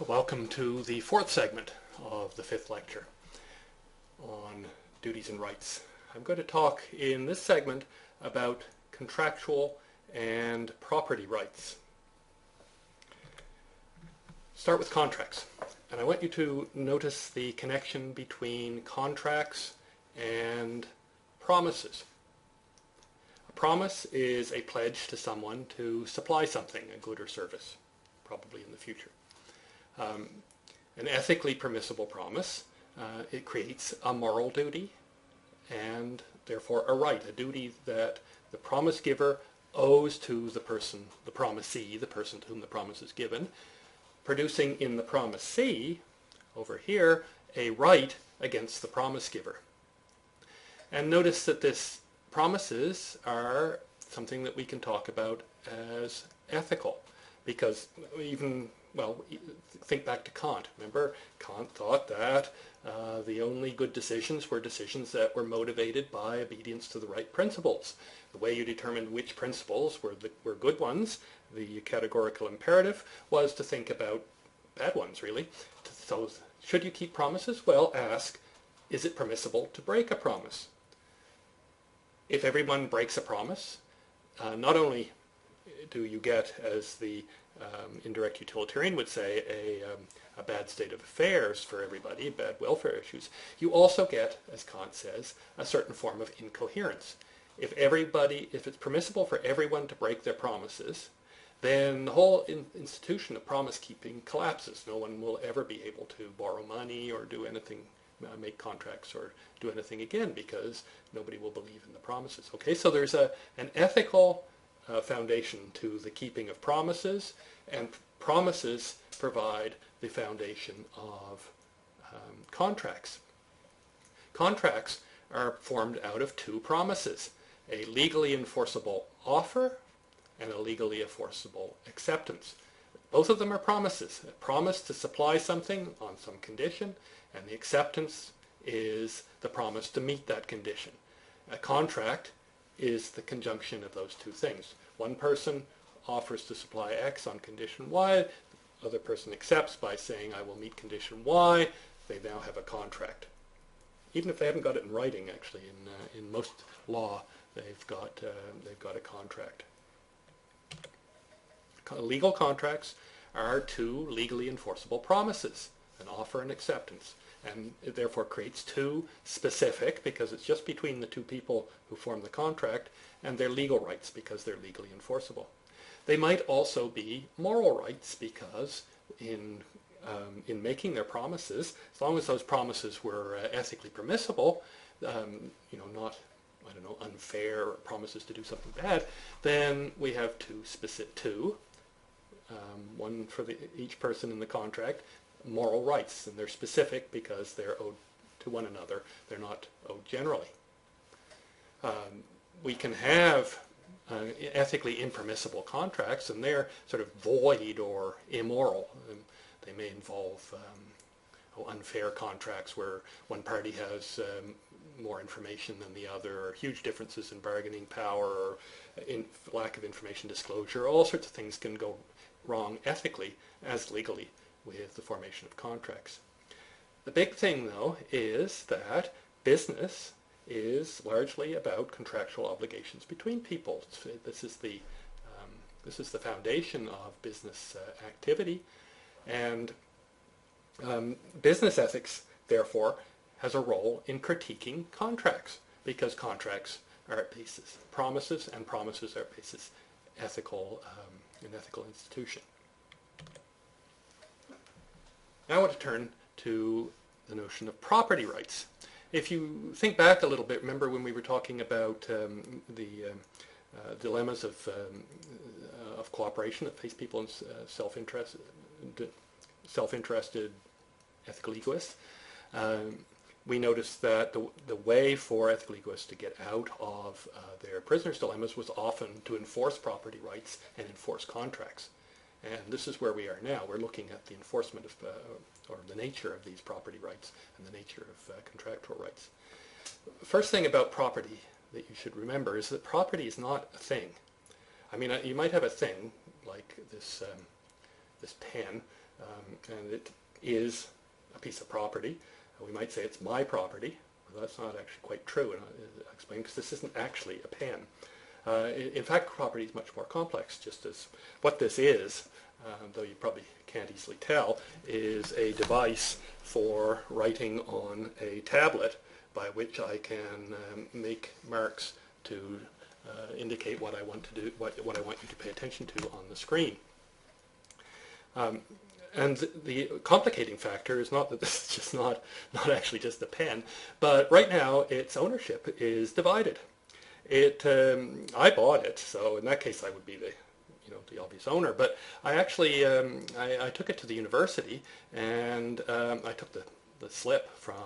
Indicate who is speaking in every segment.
Speaker 1: Welcome to the fourth segment of the fifth lecture on duties and rights. I'm going to talk in this segment about contractual and property rights. Start with contracts, and I want you to notice the connection between contracts and promises. A promise is a pledge to someone to supply something, a good or service, probably in the future. An ethically permissible promise, it creates a moral duty and therefore a right, a duty that the promise giver owes to the person, the promisee, the person to whom the promise is given, producing in the promisee, over here, a right against the promise giver. And notice that this promises are something that we can talk about as ethical, because think back to Kant. Remember, Kant thought that the only good decisions were decisions that were motivated by obedience to the right principles. The way you determined which principles were good ones, the categorical imperative, was to think about bad ones, really. So, should you keep promises? Well, ask, is it permissible to break a promise? If everyone breaks a promise, not only do you get, as the indirect utilitarian would say, a bad state of affairs for everybody, bad welfare issues, you also get, as Kant says, a certain form of incoherence. If it's permissible for everyone to break their promises, then the whole institution of promise keeping collapses. No one will ever be able to borrow money or do anything, make contracts or do anything again, because nobody will believe in the promises. Okay, so there's an ethical foundation to the keeping of promises, and promises provide the foundation of contracts. Contracts are formed out of two promises, a legally enforceable offer and a legally enforceable acceptance. Both of them are promises. A promise to supply something on some condition, and the acceptance is the promise to meet that condition. A contract is the conjunction of those two things. One person offers to supply X on condition Y, the other person accepts by saying, I will meet condition Y. They now have a contract. Even if they haven't got it in writing, actually, in most law, they've got a contract. Legal contracts are two legally enforceable promises, an offer and acceptance, and it therefore creates two specific, because it's just between the two people who form the contract, and their legal rights because they're legally enforceable. They might also be moral rights, because in making their promises, as long as those promises were ethically permissible, not unfair promises to do something bad, then we have one for each person in the contract, moral rights, and they're specific because they're owed to one another. They're not owed generally. We can have ethically impermissible contracts, and they're sort of void or immoral. They may involve unfair contracts where one party has more information than the other, or huge differences in bargaining power, or lack of information disclosure. All sorts of things can go wrong ethically as legally with the formation of contracts. The big thing, though, is that business is largely about contractual obligations between people. This is the foundation of business activity, and business ethics, therefore, has a role in critiquing contracts, because contracts are at basis promises, and promises are at basis an ethical institution. Now I want to turn to the notion of property rights. If you think back a little bit, remember when we were talking about the dilemmas of cooperation that face people in self-interested ethical egoists, we noticed that the way for ethical egoists to get out of their prisoners' dilemmas was often to enforce property rights and enforce contracts. And this is where we are now. We're looking at the enforcement of, or the nature of these property rights and the nature of contractual rights. First thing about property that you should remember is that property is not a thing. I mean, you might have a thing like this pen and it is a piece of property. We might say it's my property. Well, that's not actually quite true, and I'll explain, because this isn't actually a pen. In fact, property is much more complex, just as what this is, though you probably can't easily tell, is a device for writing on a tablet by which I can make marks to indicate what I want to do, what I want you to pay attention to on the screen. And the complicating factor is not that this is just not actually just a pen, but right now its ownership is divided. I bought it, so in that case I would be the obvious owner. But I actually I took it to the university, and I took the slip from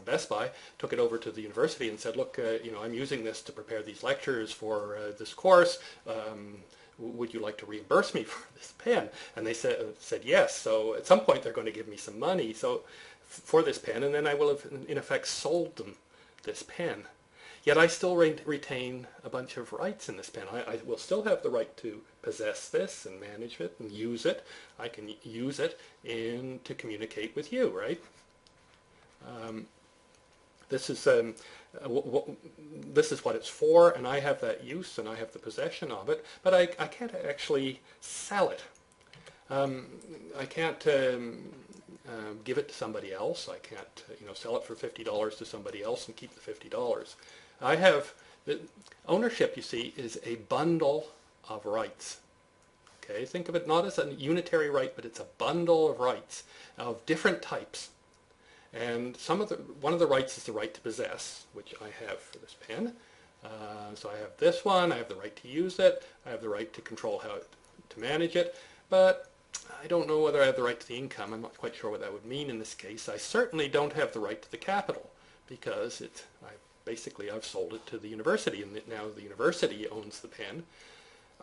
Speaker 1: Best Buy, took it over to the university and said, look, I'm using this to prepare these lectures for this course. Would you like to reimburse me for this pen? And they said yes. So at some point they're going to give me some money for this pen, and then I will have in effect sold them this pen. Yet I still retain a bunch of rights in this pen. I will still have the right to possess this and manage it and use it. I can use it to communicate with you, right? This is what it's for, and I have that use and I have the possession of it, but I can't actually sell it. I can't give it to somebody else. I can't sell it for $50 to somebody else and keep the $50. The ownership, you see, is a bundle of rights. Okay, think of it not as a unitary right, but it's a bundle of rights of different types. And one of the rights is the right to possess, which I have for this pen. So I have this one, I have the right to use it, I have the right to control how to manage it, but I don't know whether I have the right to the income. I'm not quite sure what that would mean in this case. I certainly don't have the right to the capital, because I've sold it to the university, and now the university owns the pen.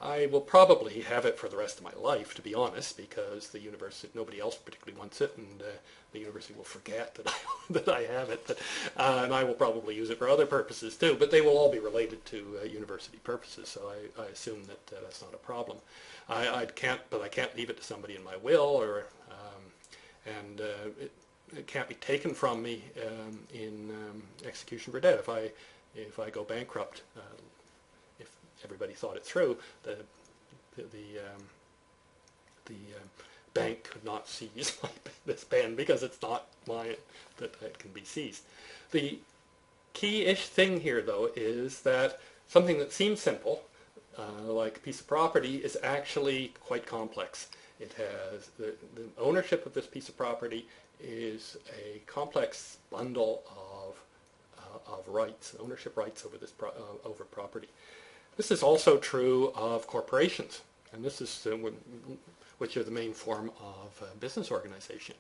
Speaker 1: I will probably have it for the rest of my life, to be honest, because the university, nobody else particularly wants it, and the university will forget that I have it. But, and I will probably use it for other purposes too, but they will all be related to university purposes, so I assume that that's not a problem. I can't leave it to somebody in my will, and it can't be taken from me in execution for debt. If I go bankrupt, if everybody thought it through, the bank could not seize this pen, because it's not mine that it can be seized. The key-ish thing here, though, is that something that seems simple, like a piece of property, is actually quite complex. It has the ownership of this piece of property is a complex bundle of rights, ownership rights over this over property. This is also true of corporations, and this is which are the main form of business organization.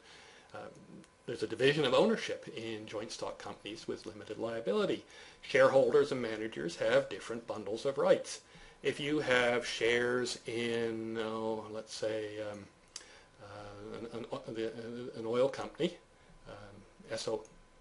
Speaker 1: There's a division of ownership in joint stock companies with limited liability. Shareholders and managers have different bundles of rights. If you have shares in, let's say, an oil company,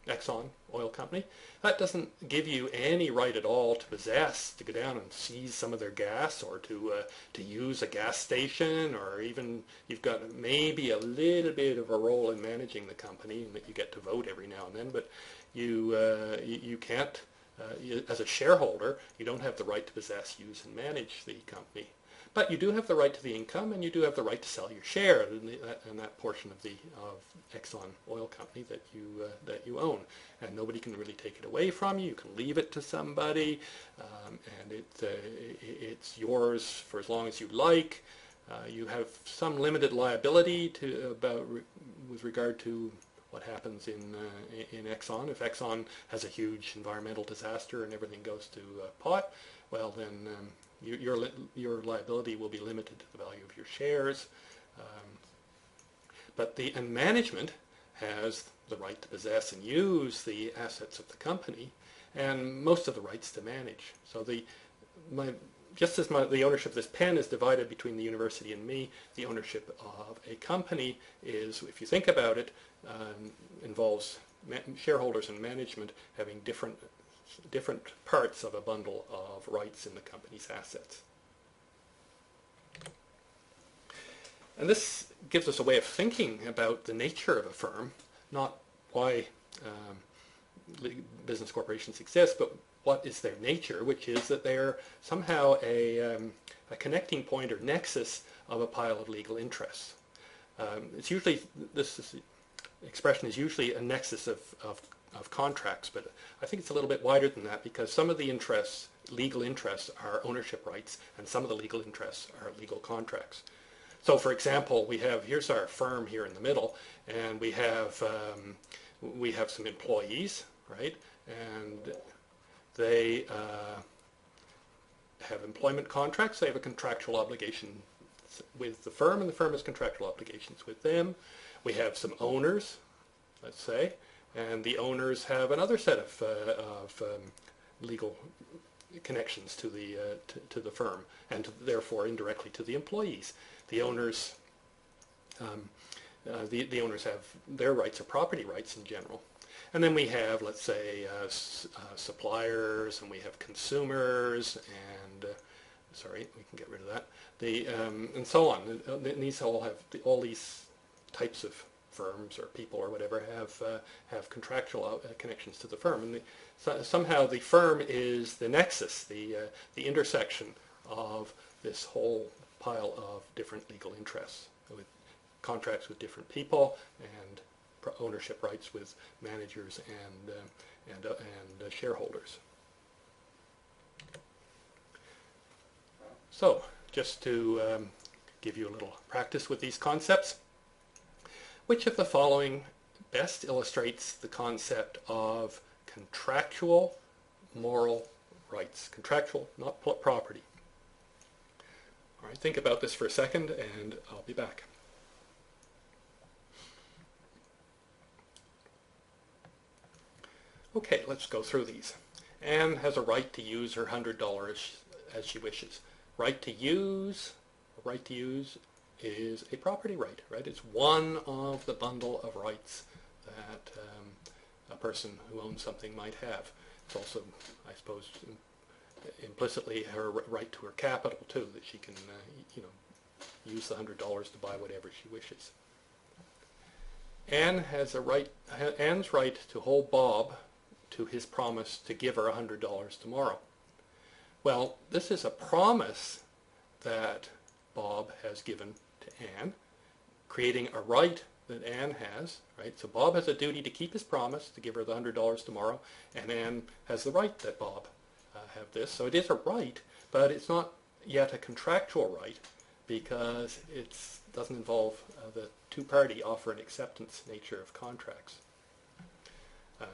Speaker 1: Exxon oil company, that doesn't give you any right at all to possess, to go down and seize some of their gas, or to use a gas station, or even you've got maybe a little bit of a role in managing the company, and that you get to vote every now and then, but you can't, as a shareholder, you don't have the right to possess, use, and manage the company. But you do have the right to the income, and you do have the right to sell your share in that portion of Exxon oil company that you own, and nobody can really take it away from you. You can leave it to somebody, and it's yours for as long as you like. You have some limited liability with regard to what happens in Exxon. If Exxon has a huge environmental disaster and everything goes to pot, well then. Your liability will be limited to the value of your shares, and management has the right to possess and use the assets of the company, and most of the rights to manage. So just as the ownership of this pen is divided between the university and me, the ownership of a company is, if you think about it, involves shareholders and management having different parts of a bundle of rights in the company's assets. And this gives us a way of thinking about the nature of a firm, not why business corporations exist, but what is their nature, which is that they're somehow a connecting point or nexus of a pile of legal interests. It's usually, expression is usually a nexus of contracts, but I think it's a little bit wider than that, because some of the interests, legal interests, are ownership rights, and some of the legal interests are legal contracts. So for example, here's our firm here in the middle, and we have some employees, right? And they have employment contracts. They have a contractual obligation with the firm, and the firm has contractual obligations with them. We have some owners, let's say, and the owners have another set of legal connections to the firm, and therefore indirectly to the employees. The owners, the owners have their rights or property rights in general. And then we have, let's say, suppliers, and we have consumers, and sorry, we can get rid of that. And so on. And these all have all these types of firms or people or whatever have contractual connections to the firm. And somehow the firm is the nexus, the intersection of this whole pile of different legal interests, with contracts with different people and ownership rights with managers and shareholders. So, just to give you a little practice with these concepts, which of the following best illustrates the concept of contractual moral rights? Contractual, not property. All right, think about this for a second, and I'll be back. Okay, let's go through these. Anne has a right to use her $100 as she wishes. Right to use is a property right, right? It's one of the bundle of rights that a person who owns something might have. It's also, I suppose, implicitly her right to her capital too, that she can, use the $100 to buy whatever she wishes. Anne's right to hold Bob to his promise to give her $100 tomorrow. Well, this is a promise that Bob has given to Anne, creating a right that Anne has, right? So Bob has a duty to keep his promise to give her the $100 tomorrow, and Anne has the right that Bob have this. So it is a right, but it's not yet a contractual right, because it doesn't involve the two-party offer and acceptance nature of contracts.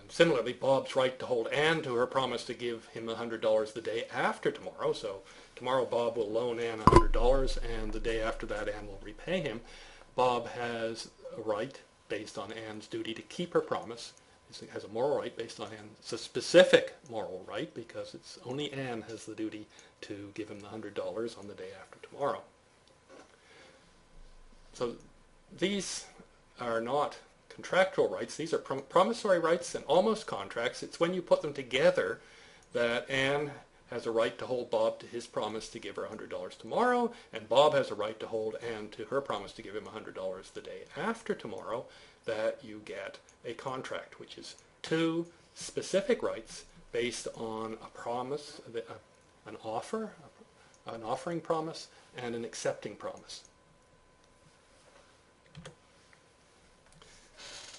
Speaker 1: Similarly, Bob's right to hold Anne to her promise to give him $100 the day after tomorrow. So tomorrow Bob will loan Anne $100, and the day after that Anne will repay him. Bob has a right based on Anne's duty to keep her promise. He has a moral right based on Anne. It's a specific moral right, because it's only Anne has the duty to give him the $100 on the day after tomorrow. So these are not contractual rights. These are promissory rights and almost contracts. It's when you put them together that Anne has a right to hold Bob to his promise to give her $100 tomorrow, and Bob has a right to hold Anne to her promise to give him $100 the day after tomorrow, that you get a contract, which is two specific rights based on a promise, an offer, an offering promise, and an accepting promise.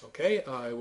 Speaker 1: Okay, I will